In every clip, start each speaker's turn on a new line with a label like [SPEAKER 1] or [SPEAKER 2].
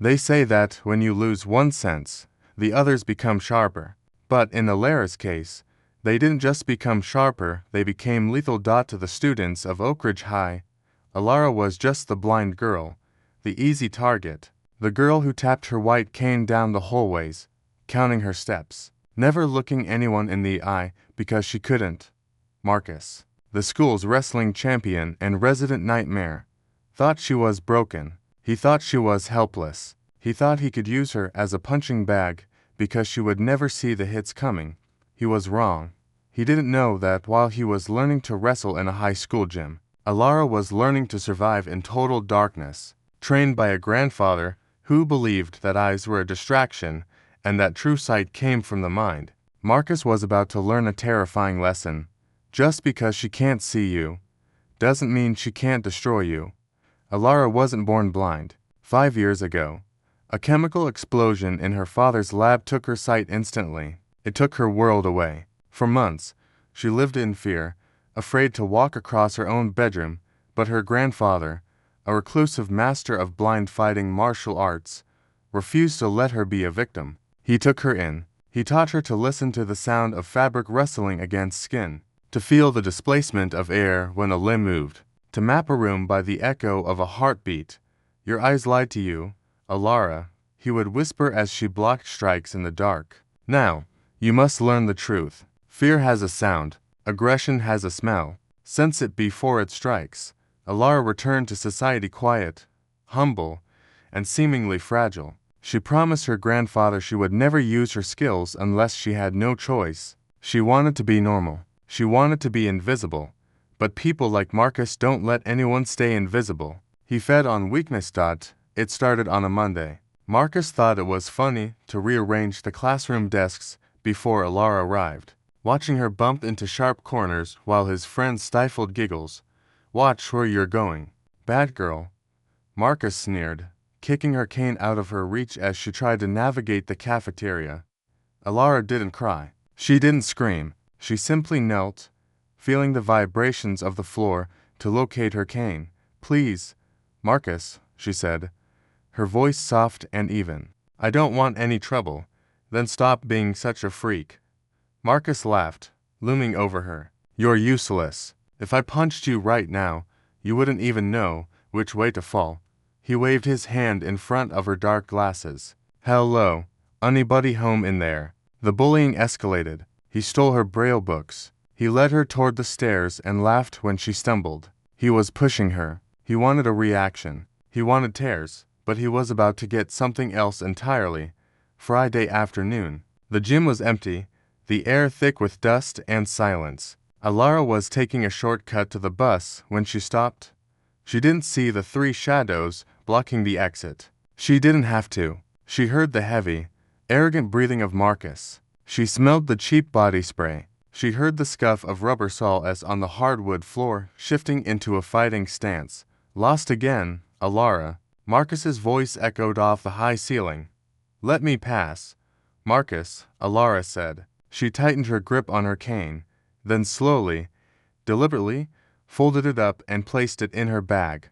[SPEAKER 1] They say that when you lose one sense, the others become sharper. But in Elara's case, they didn't just become sharper, they became lethal. To the students of Oakridge High, Elara was just the blind girl, the easy target, the girl who tapped her white cane down the hallways, counting her steps, never looking anyone in the eye because she couldn't. Marcus, the school's wrestling champion and resident nightmare, thought she was broken. He thought she was helpless. He thought he could use her as a punching bag because she would never see the hits coming. He was wrong. He didn't know that while he was learning to wrestle in a high school gym, Elara was learning to survive in total darkness, trained by a grandfather who believed that eyes were a distraction and that true sight came from the mind. Marcus was about to learn a terrifying lesson. Just because she can't see you doesn't mean she can't destroy you. Elara wasn't born blind. 5 years ago, a chemical explosion in her father's lab took her sight instantly. It took her world away. For months, she lived in fear, afraid to walk across her own bedroom, but her grandfather, a reclusive master of blind fighting martial arts, refused to let her be a victim. He took her in. He taught her to listen to the sound of fabric rustling against skin, to feel the displacement of air when a limb moved, to map a room by the echo of a heartbeat. Your eyes lied to you, Elara, he would whisper as she blocked strikes in the dark. Now, you must learn the truth. Fear has a sound. Aggression has a smell. Sense it before it strikes. Elara returned to society quiet, humble, and seemingly fragile. She promised her grandfather she would never use her skills unless she had no choice. She wanted to be normal. She wanted to be invisible. But people like Marcus don't let anyone stay invisible. He fed on weakness. It started on a Monday. Marcus thought it was funny to rearrange the classroom desks before Elara arrived, watching her bump into sharp corners while his friends stifled giggles. Watch where you're going, bad girl, Marcus sneered, kicking her cane out of her reach as she tried to navigate the cafeteria. Elara didn't cry. She didn't scream. She simply knelt, feeling the vibrations of the floor to locate her cane. Please, Marcus, she said, her voice soft and even. I don't want any trouble. Then stop being such a freak. Marcus laughed, looming over her. You're useless. If I punched you right now, you wouldn't even know which way to fall. He waved his hand in front of her dark glasses. Hello, anybody home in there? The bullying escalated. He stole her braille books. He led her toward the stairs and laughed when she stumbled. He was pushing her. He wanted a reaction. He wanted tears, but he was about to get something else entirely. Friday afternoon. The gym was empty, the air thick with dust and silence. Elara was taking a shortcut to the bus when she stopped. She didn't see the 3 shadows blocking the exit. She didn't have to. She heard the heavy, arrogant breathing of Marcus. She smelled the cheap body spray. She heard the scuff of rubber sole as on the hardwood floor, shifting into a fighting stance. Lost again, Elara. Marcus's voice echoed off the high ceiling. Let me pass, Marcus, Elara said. She tightened her grip on her cane, then slowly, deliberately, folded it up and placed it in her bag.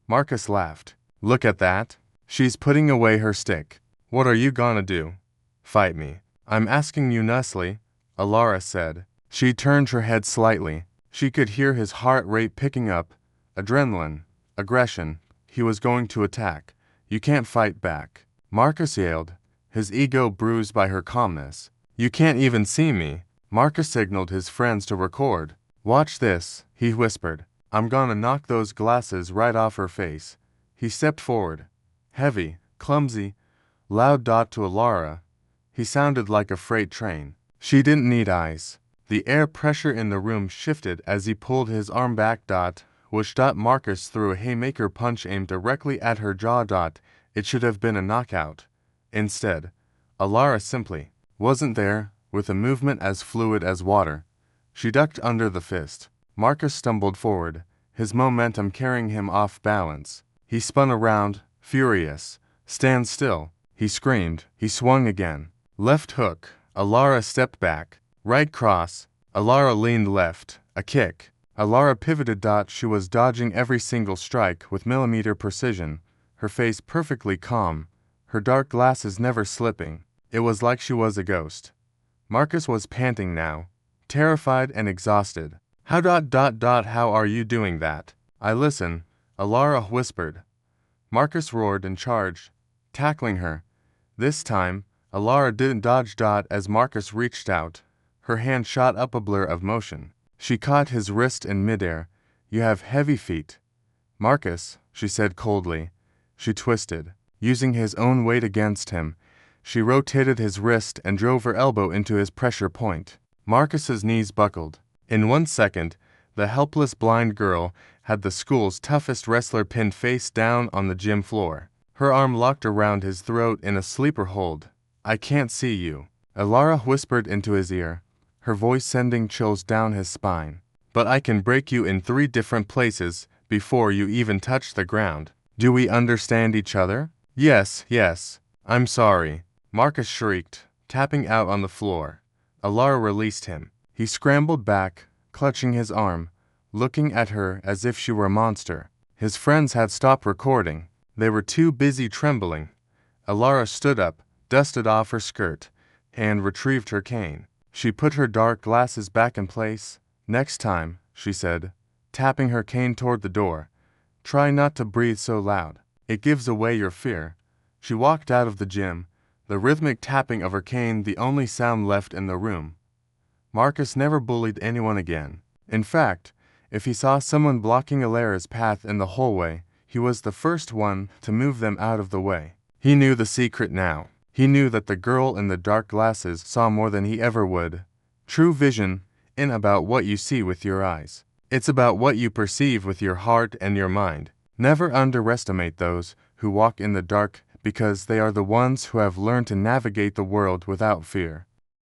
[SPEAKER 1] Marcus laughed. Look at that. She's putting away her stick. What are you gonna do? Fight me. I'm asking you nicely, Elara said. She turned her head slightly. She could hear his heart rate picking up. Adrenaline. Aggression. He was going to attack. You can't fight back. Marcus yelled, his ego bruised by her calmness. You can't even see me. Marcus signaled his friends to record. Watch this, he whispered. I'm gonna knock those glasses right off her face. He stepped forward. Heavy, clumsy, loud. To Elara, he sounded like a freight train. She didn't need eyes. The air pressure in the room shifted as he pulled his arm back. Which Marcus threw a haymaker punch aimed directly at her jaw. It should have been a knockout. Instead, Elara simply wasn't there, with a movement as fluid as water. She ducked under the fist. Marcus stumbled forward, his momentum carrying him off balance. He spun around, furious. Stand still, he screamed. He swung again. Left hook. Elara stepped back. Right cross. Elara leaned left. A kick. Elara pivoted. She was dodging every single strike with millimeter precision, her face perfectly calm, her dark glasses never slipping. It was like she was a ghost. Marcus was panting now, terrified and exhausted. How are you doing that? I listen, Elara whispered. Marcus roared and charged, tackling her. This time, Elara didn't dodge as Marcus reached out. Her hand shot up a blur of motion. She caught his wrist in midair. You have heavy feet. Marcus, she said coldly. She twisted. Using his own weight against him, she rotated his wrist and drove her elbow into his pressure point. Marcus's knees buckled. In 1 second, the helpless blind girl had the school's toughest wrestler pinned face down on the gym floor. Her arm locked around his throat in a sleeper hold. I can't see you, Elara whispered into his ear, her voice sending chills down his spine. But I can break you in 3 different places before you even touch the ground. Do we understand each other? Yes, yes. I'm sorry, Marcus shrieked, tapping out on the floor. Elara released him. He scrambled back, clutching his arm, looking at her as if she were a monster. His friends had stopped recording. They were too busy trembling. Elara stood up, dusted off her skirt, and retrieved her cane. She put her dark glasses back in place. Next time, she said, tapping her cane toward the door, try not to breathe so loud. It gives away your fear. She walked out of the gym, the rhythmic tapping of her cane the only sound left in the room. Marcus never bullied anyone again. In fact, if he saw someone blocking Elara's path in the hallway, he was the first one to move them out of the way. He knew the secret now. He knew that the girl in the dark glasses saw more than he ever would. True vision isn't about what you see with your eyes. It's about what you perceive with your heart and your mind. Never underestimate those who walk in the dark, because they are the ones who have learned to navigate the world without fear.